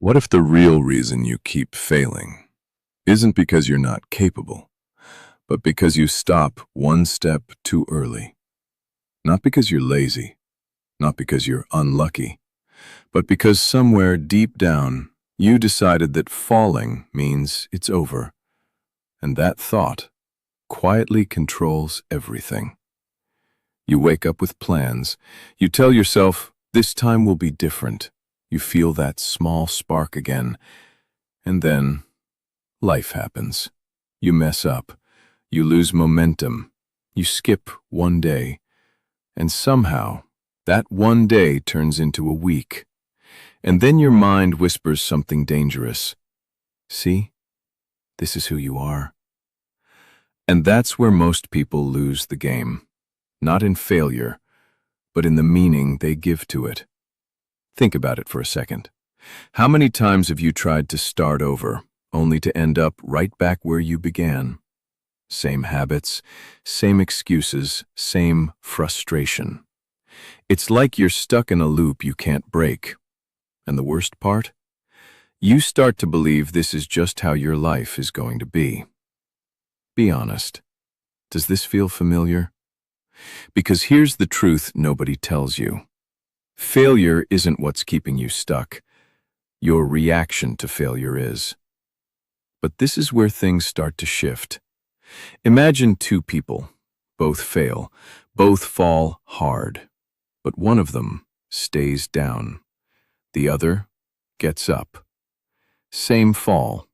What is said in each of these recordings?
What if the real reason you keep failing isn't because you're not capable, but because you stop one step too early? Not because you're lazy, not because you're unlucky, but because somewhere deep down you decided that falling means it's over, and that thought quietly controls everything. You wake up with plans. You tell yourself, this time will be different. You feel that small spark again. And then, life happens. You mess up. You lose momentum. You skip one day. And somehow, that one day turns into a week. And then your mind whispers something dangerous. See? This is who you are. And that's where most people lose the game. Not in failure, but in the meaning they give to it. Think about it for a second. How many times have you tried to start over, only to end up right back where you began? Same habits, same excuses, same frustration. It's like you're stuck in a loop you can't break. And the worst part? You start to believe this is just how your life is going to be. Be honest. Does this feel familiar? Because here's the truth nobody tells you. Failure isn't what's keeping you stuck. Your reaction to failure is. But this is where things start to shift. Imagine two people. Both fail. Both fall hard. But one of them stays down. The other gets up. Same fall.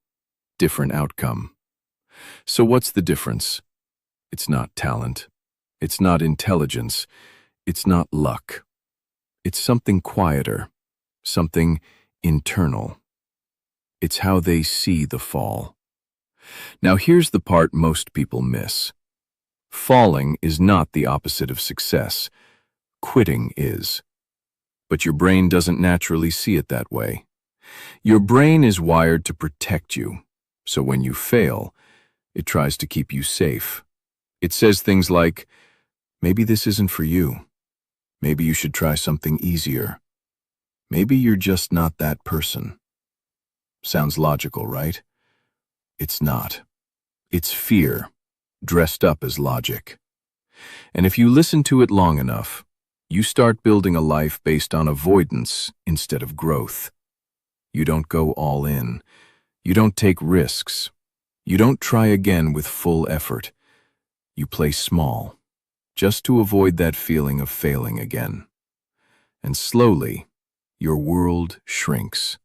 Different outcome. So what's the difference? It's not talent. It's not intelligence. It's not luck. It's something quieter, something internal. It's how they see the fall. Now here's the part most people miss. Falling is not the opposite of success. Quitting is. But your brain doesn't naturally see it that way. Your brain is wired to protect you, so when you fail, it tries to keep you safe. It says things like, maybe this isn't for you. Maybe you should try something easier. Maybe you're just not that person. Sounds logical, right? It's not. It's fear, dressed up as logic. And if you listen to it long enough, you start building a life based on avoidance instead of growth. You don't go all in. You don't take risks. You don't try again with full effort. You play small, just to avoid that feeling of failing again. And slowly, your world shrinks.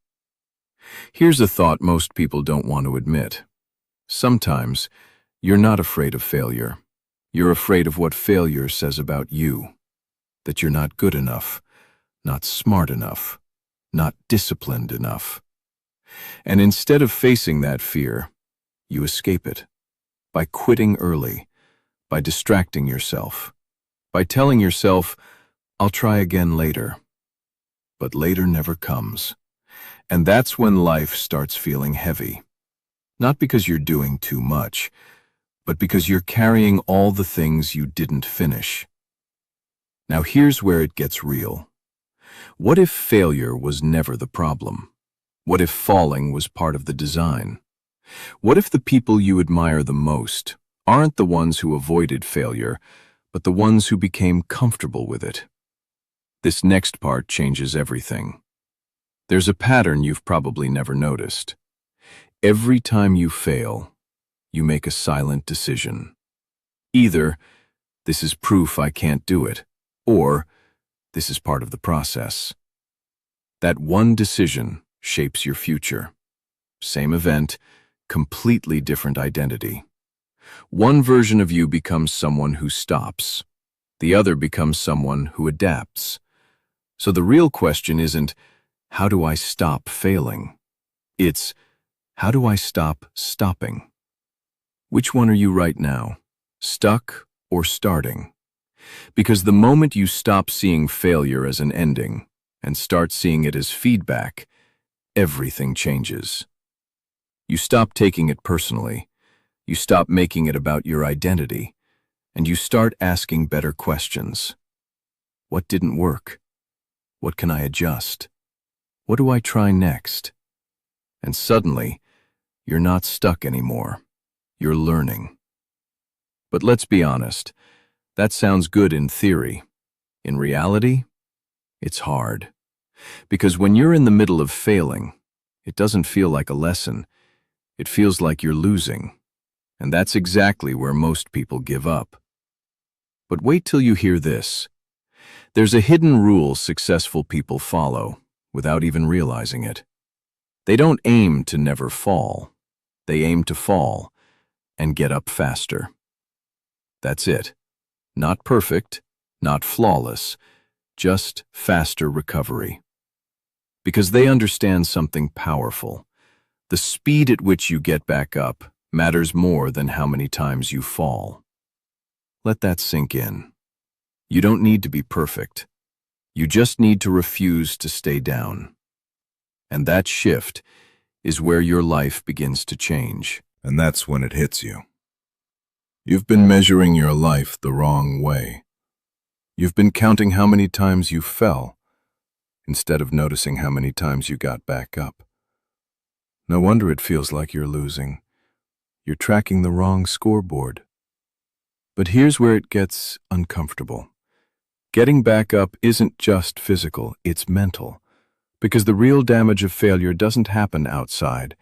Here's a thought most people don't want to admit. Sometimes, you're not afraid of failure. You're afraid of what failure says about you. That you're not good enough, not smart enough, not disciplined enough. And instead of facing that fear, you escape it. By quitting early, by distracting yourself, by telling yourself, I'll try again later. But later never comes. And that's when life starts feeling heavy. Not because you're doing too much, but because you're carrying all the things you didn't finish. Now here's where it gets real. What if failure was never the problem? What if falling was part of the design? What if the people you admire the most aren't the ones who avoided failure, but the ones who became comfortable with it? This next part changes everything. There's a pattern you've probably never noticed. Every time you fail, you make a silent decision. Either, this is proof I can't do it, or, this is part of the process. That one decision shapes your future. Same event, completely different identity. One version of you becomes someone who stops. The other becomes someone who adapts. So the real question isn't, how do I stop failing? It's, how do I stop stopping? Which one are you right now? Stuck or starting? Because the moment you stop seeing failure as an ending and start seeing it as feedback, everything changes. You stop taking it personally. You stop making it about your identity, and you start asking better questions. What didn't work? What can I adjust? What do I try next? And suddenly, you're not stuck anymore. You're learning. But let's be honest, that sounds good in theory. In reality, it's hard. Because when you're in the middle of failing, it doesn't feel like a lesson. It feels like you're losing. And that's exactly where most people give up. But wait till you hear this. There's a hidden rule successful people follow without even realizing it. They don't aim to never fall. They aim to fall and get up faster. That's it. Not perfect, not flawless, just faster recovery. Because they understand something powerful. The speed at which you get back up matters more than how many times you fall. Let that sink in. You don't need to be perfect. You just need to refuse to stay down. And that shift is where your life begins to change. And that's when it hits you. You've been measuring your life the wrong way. You've been counting how many times you fell, instead of noticing how many times you got back up. No wonder it feels like you're losing. You're tracking the wrong scoreboard. But here's where it gets uncomfortable. Getting back up isn't just physical, it's mental. Because the real damage of failure doesn't happen outside.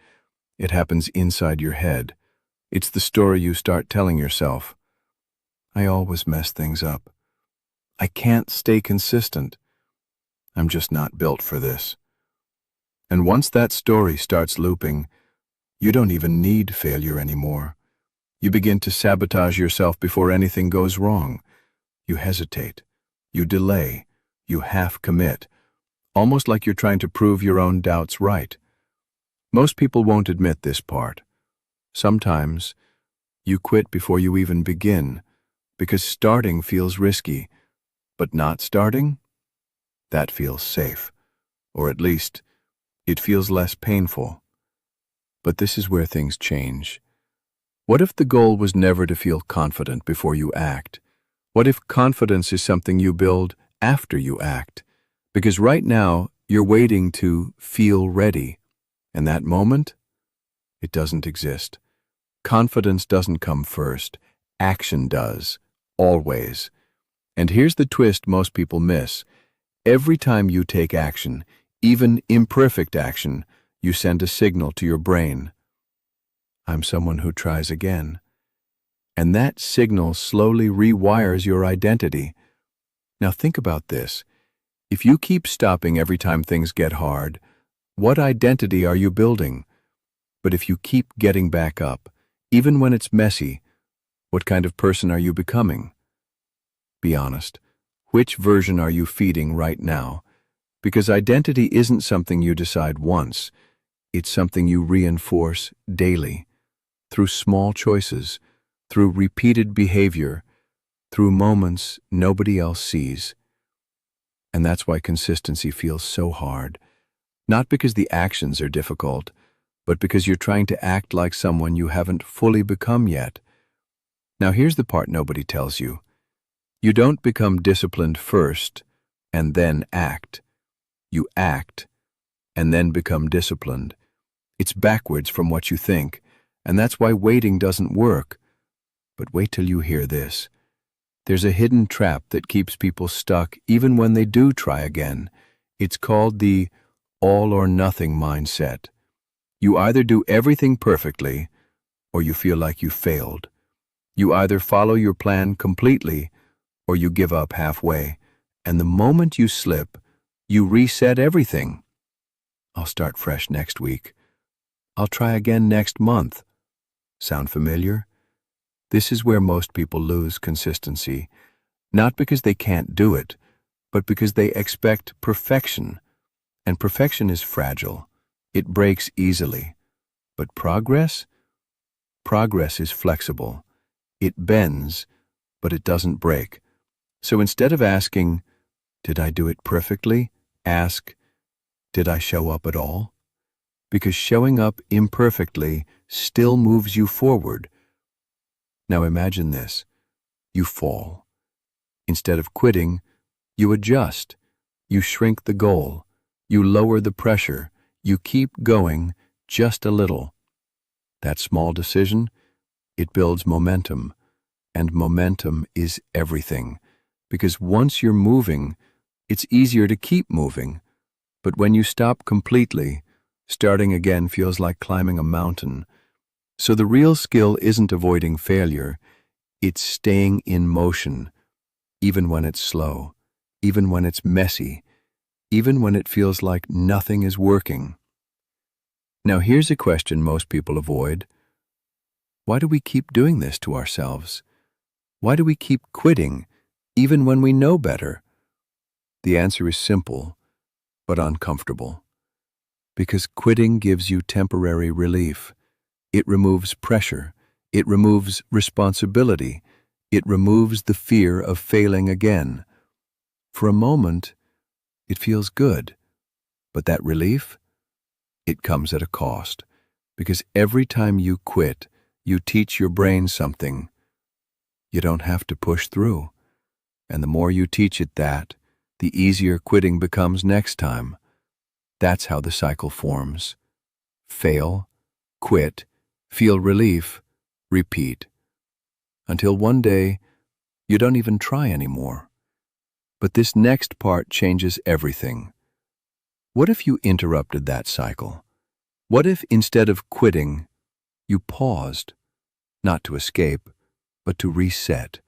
It happens inside your head. It's the story you start telling yourself. I always mess things up. I can't stay consistent. I'm just not built for this. And once that story starts looping, you don't even need failure anymore. You begin to sabotage yourself before anything goes wrong. You hesitate. You delay. You half commit. Almost like you're trying to prove your own doubts right. Most people won't admit this part. Sometimes, you quit before you even begin, because starting feels risky, but not starting? That feels safe, or at least, it feels less painful. But this is where things change. What if the goal was never to feel confident before you act? What if confidence is something you build after you act? Because right now, you're waiting to feel ready, and that moment, it doesn't exist. Confidence doesn't come first. Action does. Always. And here's the twist most people miss. Every time you take action, even imperfect action, you send a signal to your brain. I'm someone who tries again. And that signal slowly rewires your identity. Now think about this. If you keep stopping every time things get hard, what identity are you building? But if you keep getting back up, even when it's messy, what kind of person are you becoming? Be honest. Which version are you feeding right now? Because identity isn't something you decide once. It's something you reinforce daily, through small choices, through repeated behavior, through moments nobody else sees. And that's why consistency feels so hard. Not because the actions are difficult, but because you're trying to act like someone you haven't fully become yet. Now here's the part nobody tells you. You don't become disciplined first and then act. You act and then become disciplined. It's backwards from what you think, and that's why waiting doesn't work. But wait till you hear this. There's a hidden trap that keeps people stuck even when they do try again. It's called the all or nothing mindset. You either do everything perfectly, or you feel like you failed. You either follow your plan completely, or you give up halfway. And the moment you slip, you reset everything. I'll start fresh next week. I'll try again next month. Sound familiar? This is where most people lose consistency, not because they can't do it, but because they expect perfection. And perfection is fragile. It breaks easily. But progress? Progress is flexible. It bends, but it doesn't break. So instead of asking, did I do it perfectly? Ask, did I show up at all? Because showing up imperfectly still moves you forward. Now imagine this. You fall. Instead of quitting, you adjust. You shrink the goal. You lower the pressure. You keep going just a little. That small decision, it builds momentum, and momentum is everything, because once you're moving, it's easier to keep moving. But when you stop completely, starting again feels like climbing a mountain. So the real skill isn't avoiding failure, it's staying in motion, even when it's slow, even when it's messy, even when it feels like nothing is working. Now here's a question most people avoid. Why do we keep doing this to ourselves? Why do we keep quitting, even when we know better? The answer is simple, but uncomfortable. Because quitting gives you temporary relief. It removes pressure. It removes responsibility. It removes the fear of failing again. For a moment, it feels good. But that relief, it comes at a cost. Because every time you quit, you teach your brain something. You don't have to push through. And the more you teach it that, the easier quitting becomes next time. That's how the cycle forms. Fail, quit, feel relief, repeat. Until one day, you don't even try anymore. But this next part changes everything. What if you interrupted that cycle? What if instead of quitting, you paused, not to escape, but to reset?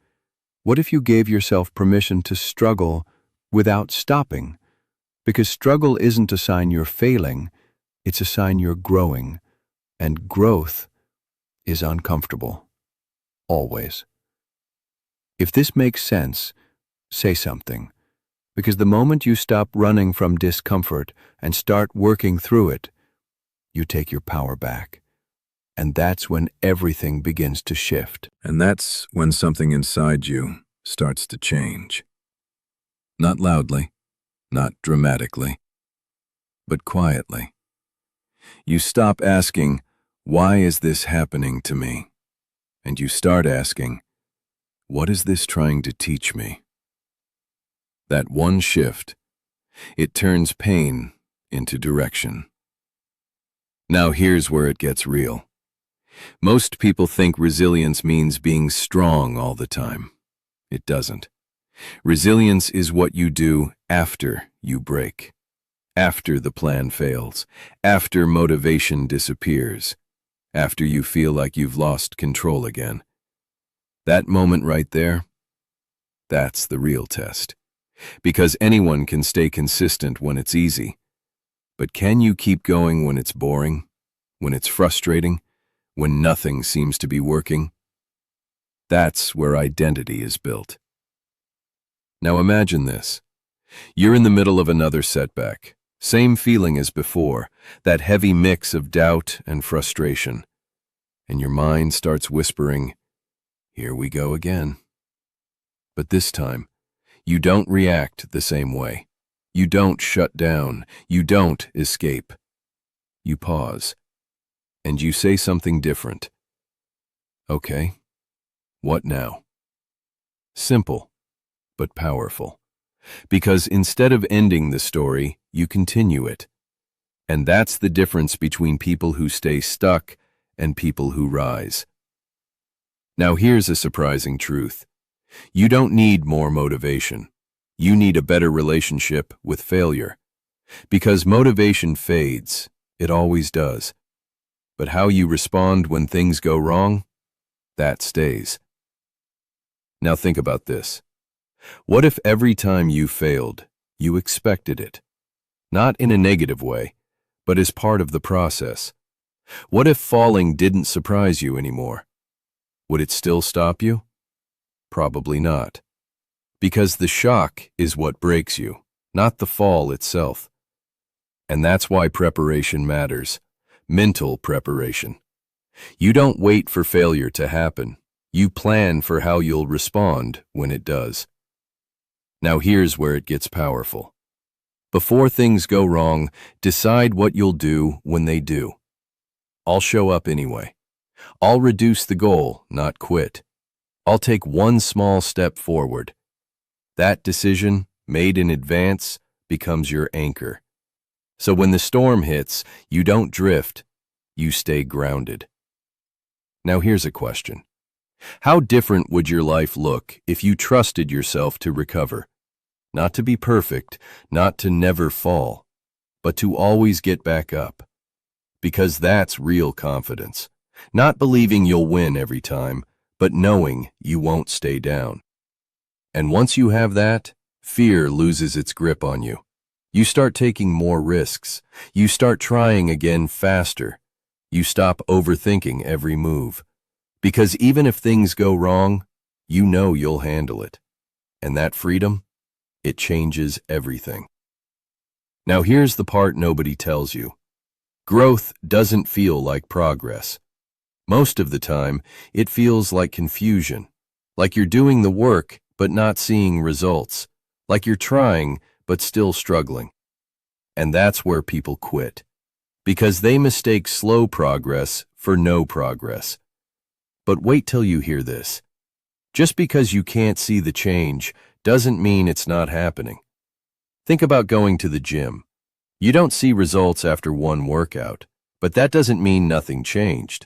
What if you gave yourself permission to struggle without stopping? Because struggle isn't a sign you're failing, it's a sign you're growing. And growth is uncomfortable. Always. If this makes sense, say something. Because the moment you stop running from discomfort and start working through it, you take your power back. And that's when everything begins to shift. And that's when something inside you starts to change. Not loudly, not dramatically, but quietly. You stop asking, "Why is this happening to me?" And you start asking, "What is this trying to teach me?" That one shift, it turns pain into direction. Now here's where it gets real. Most people think resilience means being strong all the time. It doesn't. Resilience is what you do after you break, after the plan fails, after motivation disappears, after you feel like you've lost control again. That moment right there, that's the real test. Because anyone can stay consistent when it's easy. But can you keep going when it's boring, when it's frustrating, when nothing seems to be working? That's where identity is built. Now imagine this. You're in the middle of another setback. Same feeling as before, that heavy mix of doubt and frustration. And your mind starts whispering, "Here we go again." But this time, you don't react the same way. You don't shut down. You don't escape. You pause. And you say something different. Okay, what now? Simple, but powerful. Because instead of ending the story, you continue it. And that's the difference between people who stay stuck and people who rise. Now here's a surprising truth. You don't need more motivation. You need a better relationship with failure. Because motivation fades. It always does. But how you respond when things go wrong, that stays. Now think about this. What if every time you failed, you expected it? Not in a negative way, but as part of the process. What if falling didn't surprise you anymore? Would it still stop you? Probably not. Because the shock is what breaks you, not the fall itself. And that's why preparation matters. Mental preparation. You don't wait for failure to happen. You plan for how you'll respond when it does. Now here's where it gets powerful. Before things go wrong, decide what you'll do when they do. I'll show up anyway. I'll reduce the goal, not quit. I'll take one small step forward. That decision, made in advance, becomes your anchor. So when the storm hits, you don't drift, you stay grounded. Now here's a question. How different would your life look if you trusted yourself to recover? Not to be perfect, not to never fall, but to always get back up. Because that's real confidence. Not believing you'll win every time, but knowing you won't stay down. And once you have that, fear loses its grip on you. You start taking more risks. You start trying again faster. You stop overthinking every move. Because even if things go wrong, you know you'll handle it. And that freedom, it changes everything. Now here's the part nobody tells you. Growth doesn't feel like progress. Most of the time, it feels like confusion. Like you're doing the work, but not seeing results. Like you're trying, but still struggling. And that's where people quit. Because they mistake slow progress for no progress. But wait till you hear this. Just because you can't see the change doesn't mean it's not happening. Think about going to the gym. You don't see results after one workout, but that doesn't mean nothing changed.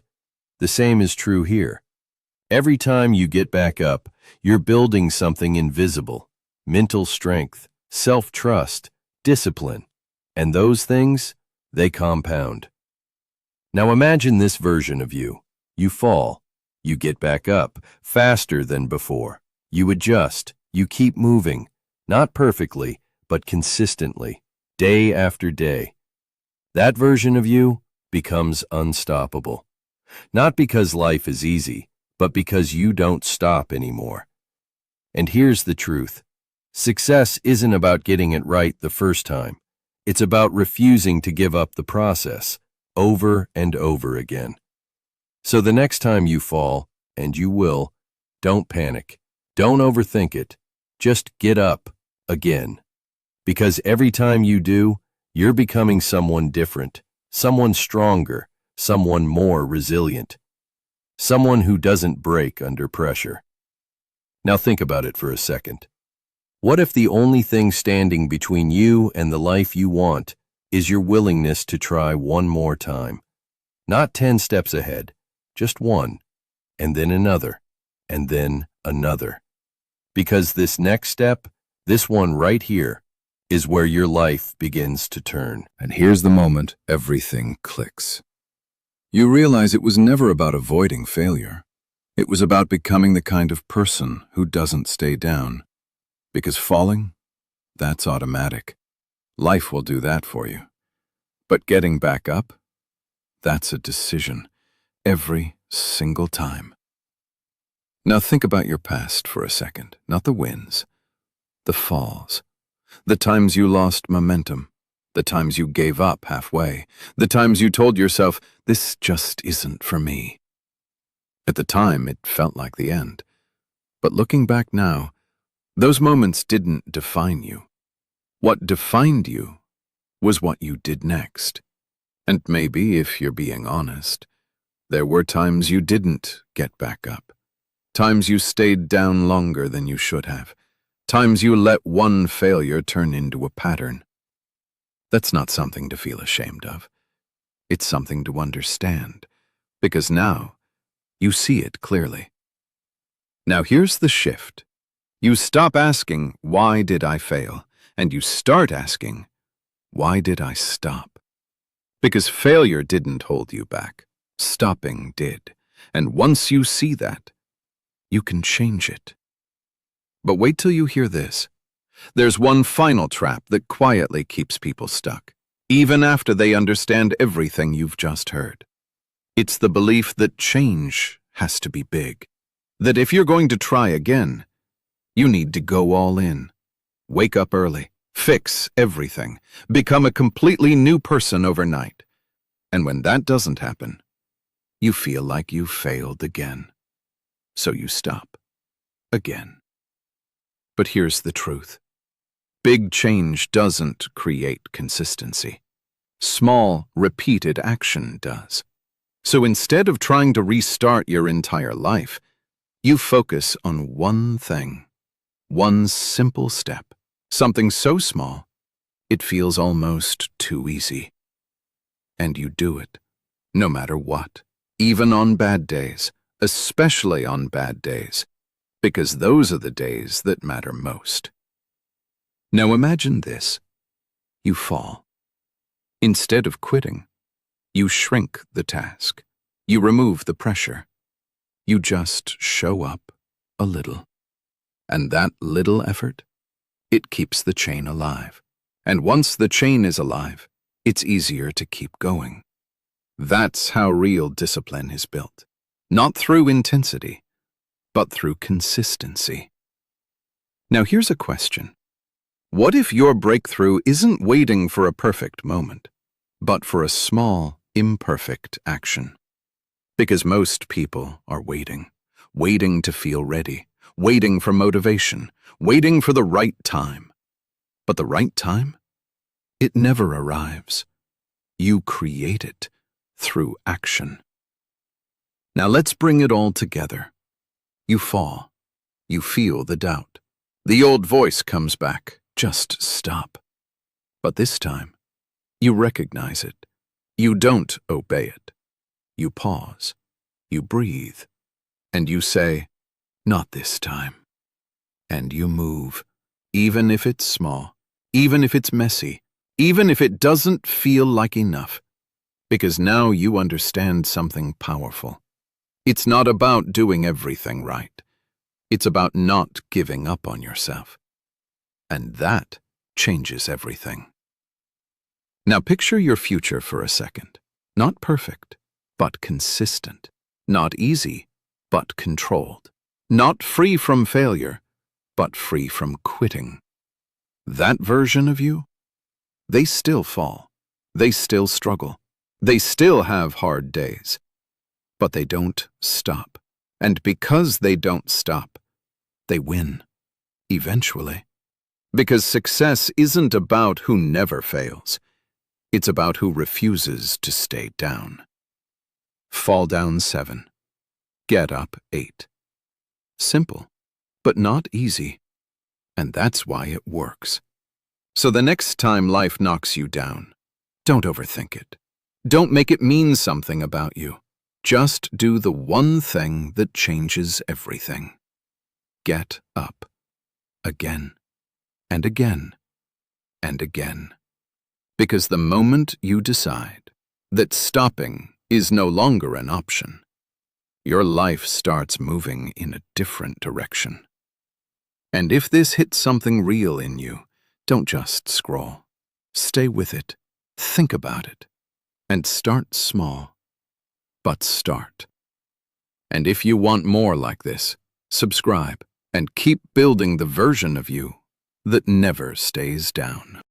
The same is true here. Every time you get back up, you're building something invisible. Mental strength, self-trust, discipline. And those things, they compound. Now imagine this version of you. You fall. You get back up, faster than before. You adjust. You keep moving. Not perfectly, but consistently, day after day. That version of you becomes unstoppable. Not because life is easy, but because you don't stop anymore. And here's the truth. Success isn't about getting it right the first time. It's about refusing to give up the process, over and over again. So the next time you fall, and you will, don't panic. Don't overthink it. Just get up again. Because every time you do, you're becoming someone different, someone stronger, someone more resilient, someone who doesn't break under pressure. Now think about it for a second. What if the only thing standing between you and the life you want is your willingness to try one more time? Not 10 steps ahead, just one, and then another, and then another. Because this next step, this one right here, is where your life begins to turn. And here's the moment everything clicks. You realize it was never about avoiding failure. It was about becoming the kind of person who doesn't stay down. Because falling, that's automatic. Life will do that for you. But getting back up, that's a decision, every single time. Now think about your past for a second, not the wins, the falls, the times you lost momentum, the times you gave up halfway, the times you told yourself, this just isn't for me. At the time, it felt like the end. But looking back now, those moments didn't define you. What defined you was what you did next. And maybe, if you're being honest, there were times you didn't get back up. Times you stayed down longer than you should have. Times you let one failure turn into a pattern. That's not something to feel ashamed of. It's something to understand, because now you see it clearly. Now here's the shift. You stop asking, why did I fail? And you start asking, why did I stop? Because failure didn't hold you back. Stopping did. And once you see that, you can change it. But wait till you hear this. There's one final trap that quietly keeps people stuck, even after they understand everything you've just heard. It's the belief that change has to be big. That if you're going to try again, you need to go all in. Wake up early, fix everything, become a completely new person overnight. And when that doesn't happen, you feel like you failed again. So you stop. Again. But here's the truth. Big change doesn't create consistency. Small, repeated action does. So instead of trying to restart your entire life, you focus on one thing. One simple step, something so small, it feels almost too easy. And you do it. no matter what, even on bad days, especially on bad days, because those are the days that matter most. Now imagine this. You fall. Instead of quitting, you shrink the task. You remove the pressure. You just show up a little. And that little effort, it keeps the chain alive. And once the chain is alive, it's easier to keep going. That's how real discipline is built. Not through intensity, but through consistency. Now here's a question. What if your breakthrough isn't waiting for a perfect moment, but for a small, imperfect action? Because most people are waiting to feel ready, waiting for motivation, waiting for the right time. But the right time? It never arrives. You create it through action. Now let's bring it all together. You fall. You feel the doubt. The old voice comes back. Just stop. But this time, you recognize it. You don't obey it. You pause. You breathe. And you say, not this time. And you move, even if it's small, even if it's messy, even if it doesn't feel like enough. Because now you understand something powerful. It's not about doing everything right. It's about not giving up on yourself. And that changes everything. Now picture your future for a second. Not perfect, but consistent. Not easy, but controlled. Not free from failure, but free from quitting. That version of you, they still fall. They still struggle. They still have hard days. But they don't stop. And because they don't stop, they win. Eventually. Because success isn't about who never fails. It's about who refuses to stay down. Fall down 7. Get up 8. Simple, but not easy. And that's why it works. So the next time life knocks you down, don't overthink it. Don't make it mean something about you. Just do the one thing that changes everything. Get up. Again. And again. And again. Because the moment you decide that stopping is no longer an option, your life starts moving in a different direction. And if this hits something real in you, don't just scroll. Stay with it. Think about it. And start small. But start. And if you want more like this, subscribe and keep building the version of you that never stays down.